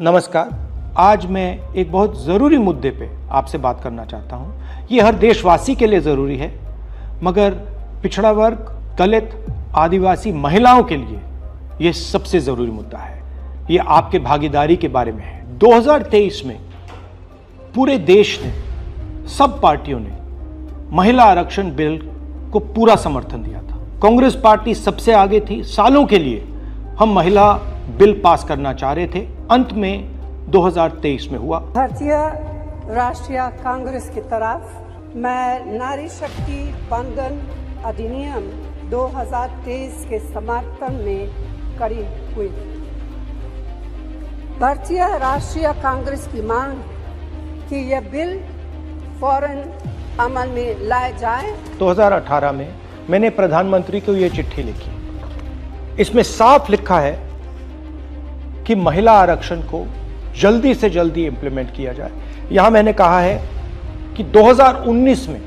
नमस्कार। आज मैं एक बहुत ज़रूरी मुद्दे पे आपसे बात करना चाहता हूँ। ये हर देशवासी के लिए ज़रूरी है, मगर पिछड़ा वर्ग, दलित, आदिवासी महिलाओं के लिए ये सबसे ज़रूरी मुद्दा है। ये आपके भागीदारी के बारे में है। 2023 में पूरे देश ने, सब पार्टियों ने महिला आरक्षण बिल को पूरा समर्थन दिया था। कांग्रेस पार्टी सबसे आगे थी। सालों के लिए हम महिला बिल पास करना चाह रहे थे। अंत में 2023 में हुआ। भारतीय राष्ट्रीय कांग्रेस की तरफ मैं नारी शक्ति बंधन अधिनियम 2023 के समर्थन में खड़ी हुई। भारतीय राष्ट्रीय कांग्रेस की मांग कि यह बिल फौरन अमल में लाया जाए। 2018 में मैंने प्रधानमंत्री को ये चिट्ठी लिखी। इसमें साफ लिखा है कि महिला आरक्षण को जल्दी से जल्दी इंप्लीमेंट किया जाए। यहां मैंने कहा है कि 2019 में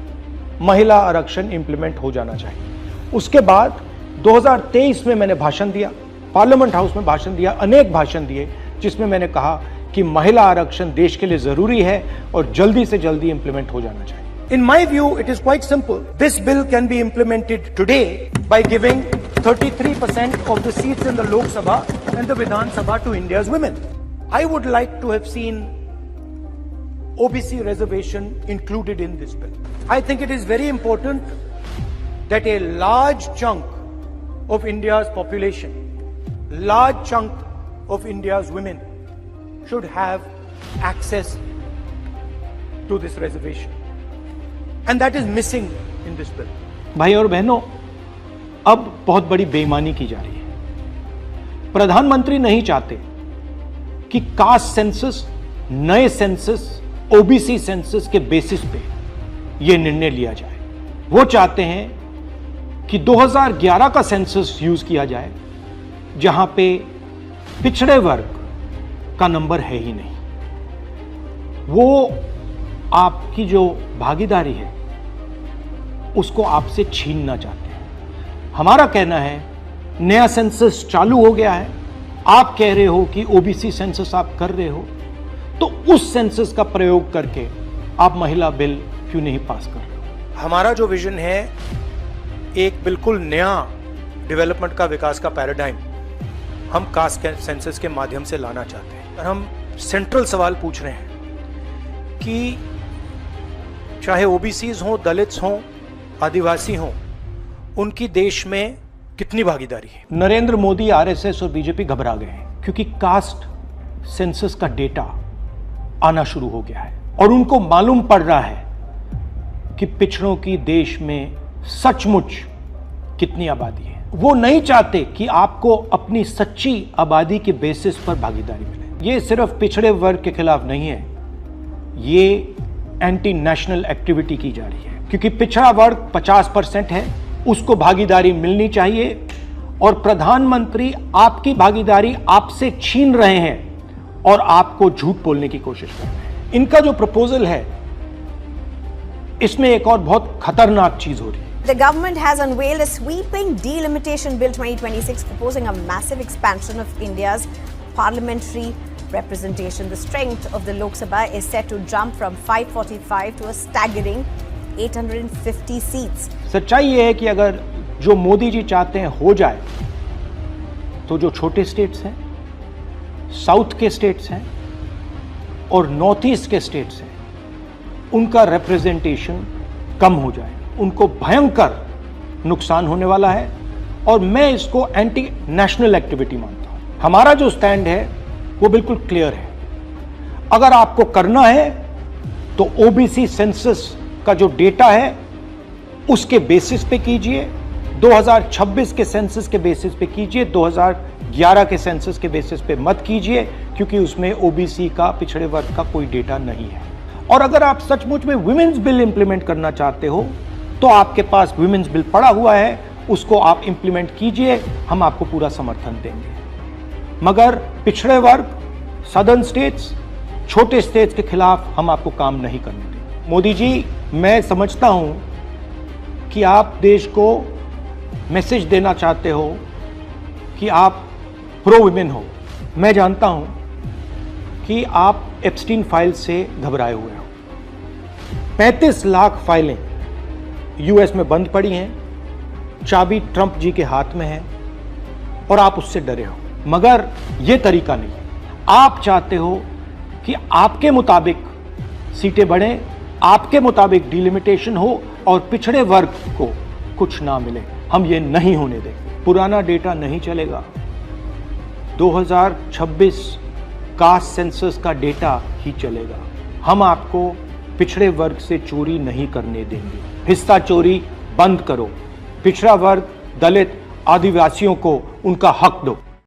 महिला आरक्षण इंप्लीमेंट हो जाना चाहिए। उसके बाद 2023 में मैंने भाषण दिया, पार्लियामेंट हाउस में भाषण दिया, अनेक भाषण दिए, जिसमें मैंने कहा कि महिला आरक्षण देश के लिए जरूरी है और जल्दी से जल्दी इंप्लीमेंट हो जाना चाहिए। In my view, it is quite simple. This bill can be implemented today by giving 33% of the seats in the Lok Sabha and the Vidhan Sabha to India's women. I would like to have seen OBC reservation included in this bill. I think it is very important that a large chunk of India's population, large chunk of India's women should have access to this reservation. And that is missing in this bill. भाई और बहनों, अब बहुत बड़ी बेईमानी की जा रही है। प्रधानमंत्री नहीं चाहते कि कास्ट सेंसस, नए सेंसस, ओबीसी सेंसस के बेसिस पे यह निर्णय लिया जाए। वो चाहते हैं कि 2011 का सेंसस यूज किया जाए, जहां पे पिछड़े वर्ग का नंबर है ही नहीं। वो आपकी जो भागीदारी है उसको आपसे छीनना चाहते हैं। हमारा कहना है नया सेंसस चालू हो गया है, आप कह रहे हो कि ओबीसी सेंसस आप कर रहे हो, तो उस सेंसस का प्रयोग करके आप महिला बिल क्यों नहीं पास कर रहे हो? हमारा जो विजन है एक बिल्कुल नया डेवलपमेंट का, विकास का पैराडाइम हम कास्ट सेंसस के माध्यम से लाना चाहते हैं। और हम सेंट्रल सवाल पूछ रहे हैं कि चाहे ओबीसीज हों, दलित्स हों, आदिवासी हों, उनकी देश में कितनी भागीदारी है। नरेंद्र मोदी, आरएसएस और बीजेपी घबरा गए हैं क्योंकि कास्ट सेंसस का डेटा आना शुरू हो गया है और उनको मालूम पड़ रहा है कि पिछड़ों की देश में सचमुच कितनी आबादी है। वो नहीं चाहते कि आपको अपनी सच्ची आबादी के बेसिस पर भागीदारी मिले। ये सिर्फ पिछड़े वर्ग के खिलाफ नहीं है, ये एंटी नेशनल एक्टिविटी की जा रही है, क्योंकि पिछड़ा वर्ग 50% है, उसको भागीदारी मिलनी चाहिए और प्रधानमंत्री आपकी भागीदारी आपसे छीन रहे हैं और आपको झूठ बोलने की कोशिश कर रहे हैं। इनका जो प्रपोजल है इसमें एक और बहुत खतरनाक चीज हो रही है। The government has unveiled a sweeping delimitation bill 2026 proposing a massive expansion of India's parliamentary representation. The strength of the Lok Sabha is set to jump from 545 to a staggering 850 seats. सच्चाई ये है कि अगर जो मोदी जी चाहते हैं हो जाए, तो जो छोटे स्टेट्स हैं, साउथ के स्टेट्स हैं और नॉर्थ ईस्ट के स्टेट्स हैं, उनका रिप्रेजेंटेशन कम हो जाए। उनको भयंकर नुकसान होने वाला है और मैं इसको एंटी नेशनल एक्टिविटी मानता हूं। हमारा जो स्टैंड है वो बिल्कुल क्लियर है। अगर आपको करना है तो ओबीसी सेंसस का जो डेटा है उसके बेसिस पे कीजिए, 2026 के सेंसस के बेसिस पे कीजिए, 2011 के सेंसस के बेसिस पे मत कीजिए, क्योंकि उसमें ओबीसी का, पिछड़े वर्ग का कोई डेटा नहीं है। और अगर आप सचमुच में वुमेन्स बिल इंप्लीमेंट करना चाहते हो तो आपके पास वुमेन्स बिल पड़ा हुआ है, उसको आप इंप्लीमेंट कीजिए, हम आपको पूरा समर्थन देंगे। मगर पिछड़े वर्ग, सदर्न स्टेट्स, छोटे स्टेट्स के खिलाफ हम आपको काम नहीं करने देंगे। मोदी जी, मैं समझता हूं कि आप देश को मैसेज देना चाहते हो कि आप प्रो वुमेन हो। मैं जानता हूं कि आप एप्स्टीन फाइल से घबराए हुए हो। 35 लाख फाइलें यूएस में बंद पड़ी हैं, चाबी ट्रंप जी के हाथ में है और आप उससे डरे हो। मगर यह तरीका नहीं है। आप चाहते हो कि आपके मुताबिक सीटें बढ़ें, आपके मुताबिक डिलिमिटेशन हो और पिछड़े वर्ग को कुछ ना मिले। हम ये नहीं होने देंगे। पुराना डेटा नहीं चलेगा। 2026 कास्ट सेंसस का डेटा ही चलेगा। हम आपको पिछड़े वर्ग से चोरी नहीं करने देंगे। हिस्सा चोरी बंद करो। पिछड़ा वर्ग, दलित, आदिवासियों को उनका हक दो।